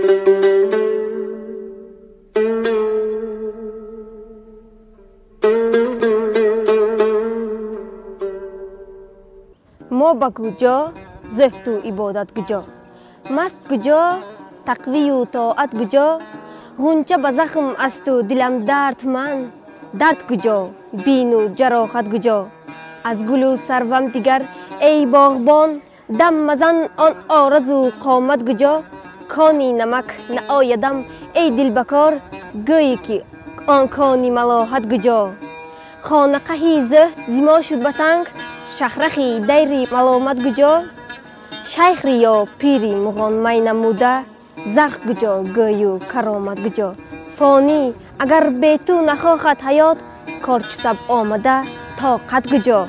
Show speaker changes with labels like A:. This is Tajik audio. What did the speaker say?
A: ما با کجا زهد و عبادت کجا مست کجا تقوی و طاعت کجا غنچه به زخم است و دلم درد من درد کجا بین و جراحت کجا از گل و سروم دیگر ای باغبان دم مزن آن آرزو قامت کجا کانی نمک نآیدم ای دل بکار گویی که آن کانی ملاحت کجا خانقهی زهد زما شد به تنگ شهرخی دیر ملامت کجا شیخ یا پیری مغان می نموده زرق کجا گوی و کرامت کجا فانی اگر به تو نخواهد حیات کارچ سب آمده طاقت کجا